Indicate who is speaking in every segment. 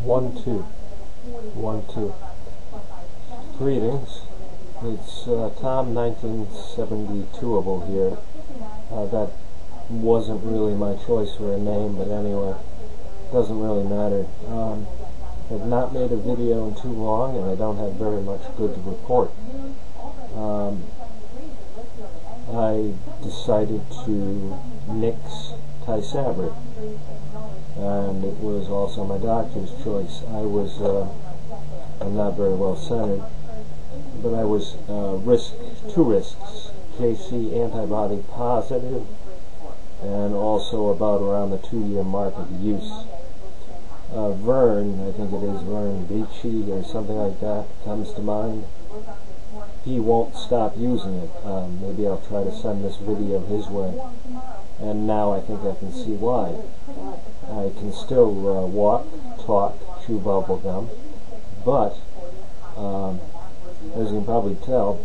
Speaker 1: 1, 2. 1, 2. Greetings. It's Tom 1972able here. That wasn't really my choice for a name, but anyway, doesn't really matter. I've not made a video in too long, and I don't have very much good to report. I decided to nix Tysabri, and it was also my doctor's choice. I'm not very well centered, but I was two risks, JC antibody positive, and also about around the 2-year mark of use. Vern, I think it is Vern Beachy or something like that, comes to mind. He won't stop using it. Maybe I'll try to send this video his way. And now I think I can see why. I can still walk, talk, chew bubble gum, but as you can probably tell,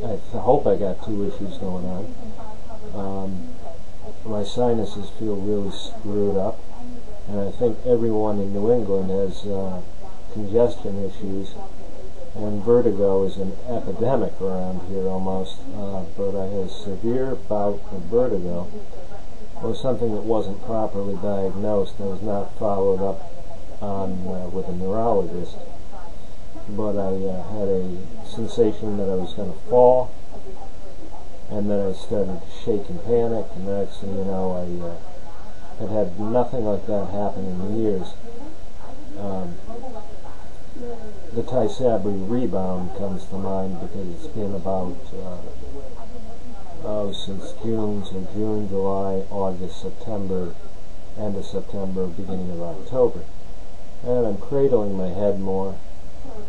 Speaker 1: I hope I got 2 issues going on. My sinuses feel really screwed up, and I think everyone in New England has congestion issues, and vertigo is an epidemic around here almost. But I had a severe bout of vertigo. It was something that wasn't properly diagnosed and was not followed up on with a neurologist. But I had a sensation that I was going to fall, and then I started to shake and panic, and the next thing you know, I had nothing like that happen in years. The Tysabri rebound comes to mind because it's been about since June, so June, July, August, September, end of September, beginning of October. And I'm cradling my head more.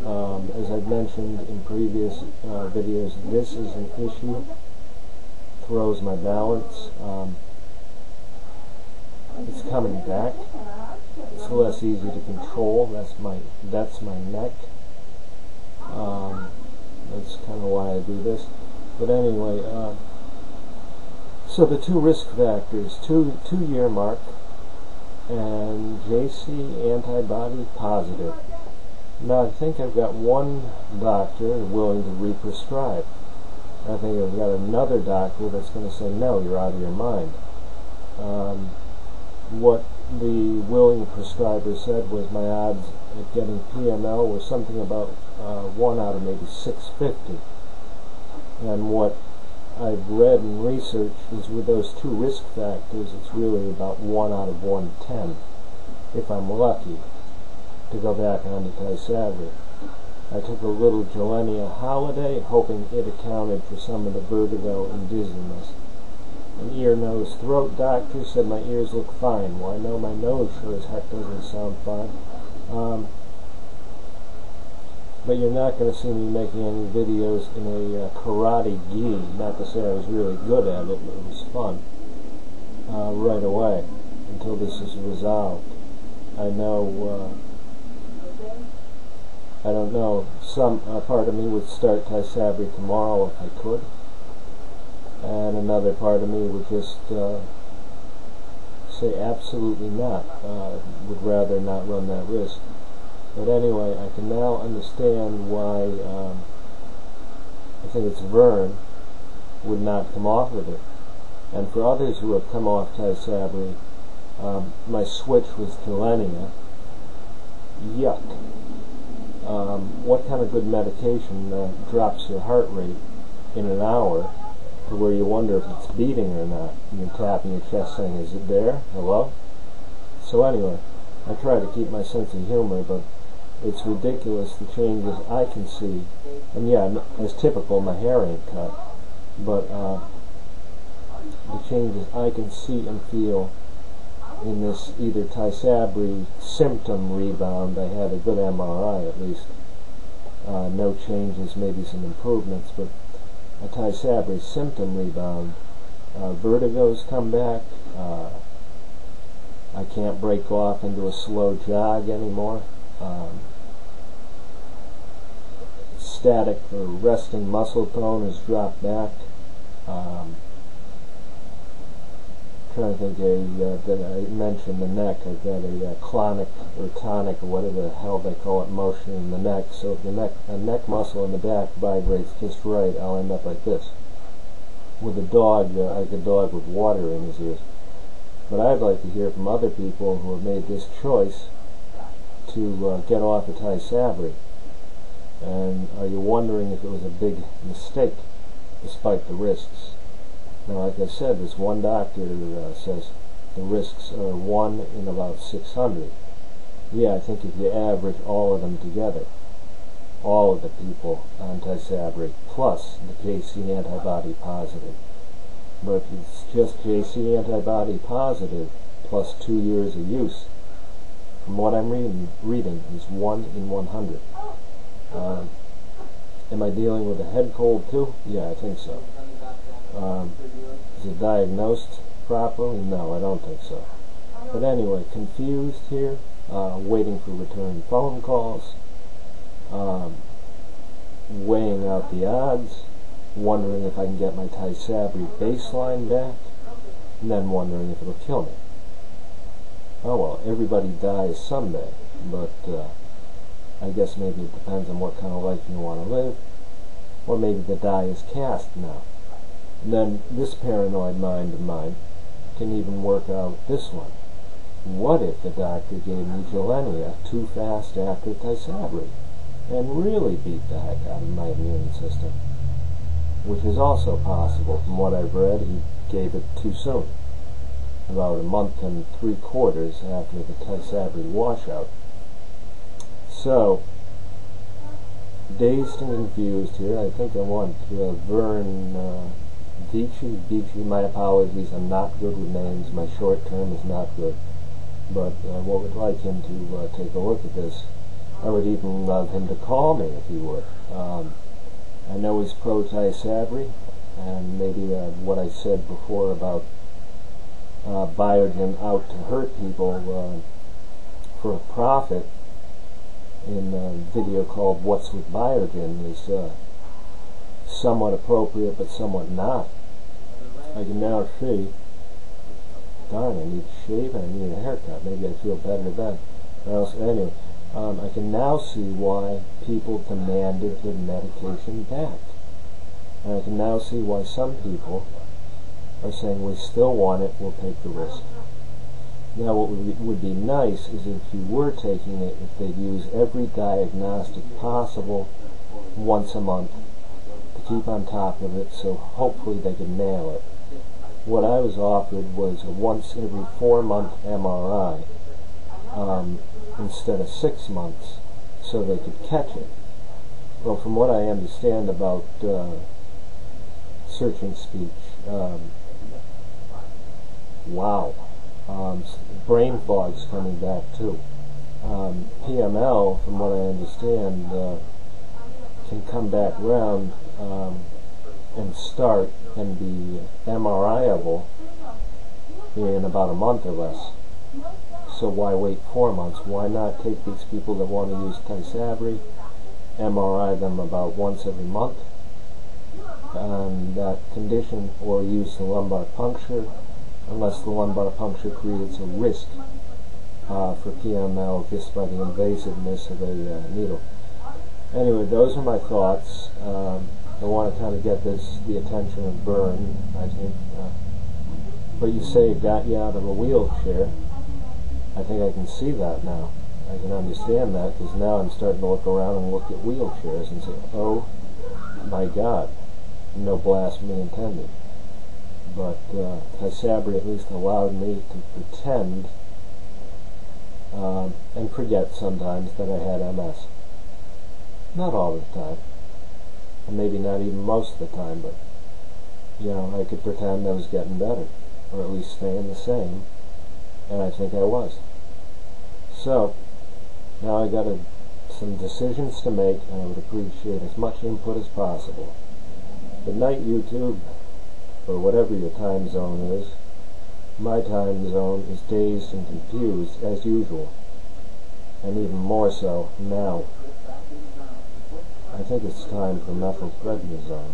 Speaker 1: As I've mentioned in previous videos, this is an issue. Throws my balance. It's coming back. It's less easy to control. That's my neck. That's kind of why I do this. But anyway, so the 2 risk factors: 2-year mark and JC antibody positive. Now I think I've got one doctor willing to re-prescribe. I think I've got another doctor that's going to say, no, you're out of your mind. What the willing prescriber said was my odds at getting PML was something about 1 out of maybe 650. And what I've read and researched is with those 2 risk factors, it's really about 1 out of 110, if I'm lucky, to go back onto Tysabri. I took a little Gelenia holiday, hoping it accounted for some of the vertigo and dizziness. An ear, nose, throat doctor said my ears look fine. Well, I know my nose sure as heck doesn't sound fine. But you're not going to see me making any videos in a karate gi. Not to say I was really good at it, but it was fun. Right away, until this is resolved. I know, I don't know, some part of me would start Tysabri tomorrow if I could. And another part of me would just say absolutely not, would rather not run that risk. But anyway, I can now understand why I think it's Vern would not come off of it. And for others who have come off Tysabri, my switch was Gelenia. Yuck. What kind of good medication drops your heart rate in an hour to where you wonder if it's beating or not? You're tapping your chest saying, is it there? Hello? So anyway, I try to keep my sense of humor, but it's ridiculous the changes I can see. And yeah, as typical, my hair ain't cut, but the changes I can see and feel in this either Tysabri symptom rebound. I had a good MRI at least. No changes, maybe some improvements, but a Tysabri symptom rebound. Vertigo's come back. I can't break off into a slow jog anymore. Static or resting muscle tone has dropped back. trying to think, that I mentioned the neck. I've got a clonic or tonic or whatever the hell they call it motion in the neck. So if a neck muscle in the back vibrates just right, I'll end up like this. With a dog, like a dog with water in his ears. But I'd like to hear from other people who have made this choice to get off of Tysabri. And are you wondering if it was a big mistake, despite the risks? Now, like I said, this one doctor says the risks are 1 in about 600. Yeah, I think if you average all of them together, all of the people on Tysabri, plus the KC antibody positive. But if it's just KC antibody positive, plus 2 years of use, from what I'm reading is 1 in 100. Am I dealing with a head cold too? Yeah, I think so. Is it diagnosed properly? No, I don't think so. But anyway, confused here, waiting for return phone calls, weighing out the odds, wondering if I can get my Tysabri baseline back, and then wondering if it'll kill me. Oh well, everybody dies someday, but I guess maybe it depends on what kind of life you want to live, or maybe the die is cast now. And then this paranoid mind of mine can even work out this one. What if the doctor gave me Gilenia too fast after Tysabri, and really beat the heck out of my immune system? Which is also possible. From what I've read, he gave it too soon. About a month and 3/4 after the Tysabri washout. So, dazed and confused here. I think I want Vern Vici, my apologies, I'm not good with names. My short term is not good. But I would like him to take a look at this. I would even love him to call me if he would. I know he's pro Tysabri, and maybe what I said before about Biogen out to hurt people for a profit in a video called What's with Biogen is somewhat appropriate but somewhat not. I can now see, darn, I need to shave and I need a haircut. Maybe I feel better then. Anyway, I can now see why people demanded the medication back. And I can now see why some people are saying we still want it, we'll take the risk. Now what would be nice is if you were taking it, if they'd use every diagnostic possible once a month to keep on top of it, so hopefully they could nail it. What I was offered was a once every 4-month MRI instead of 6 months, so they could catch it. Well, from what I understand about search and speech, wow, brain fog's coming back too. PML, from what I understand, can come back round and start and be MRI-able in about a month or less. So why wait 4 months? Why not take these people that want to use Tysabri, MRI them about once every month on that condition, or use the lumbar puncture, unless the lumbar puncture creates a risk for PML just by the invasiveness of a needle. Anyway, those are my thoughts. I want to kind of get the attention of Vern, I think. But you say it got you out of a wheelchair. I think I can see that now. I can understand that, because now I'm starting to look around and look at wheelchairs and say, oh my God, no blasphemy intended. But Tysabri at least allowed me to pretend and forget sometimes that I had MS. Not all the time, and maybe not even most of the time, but you know, I could pretend I was getting better, or at least staying the same, and I think I was. So now I got some decisions to make, and I would appreciate as much input as possible. Good night, YouTube, or whatever your time zone is. My time zone is dazed and confused as usual, and even more so now. I think it's time for methylprednisone.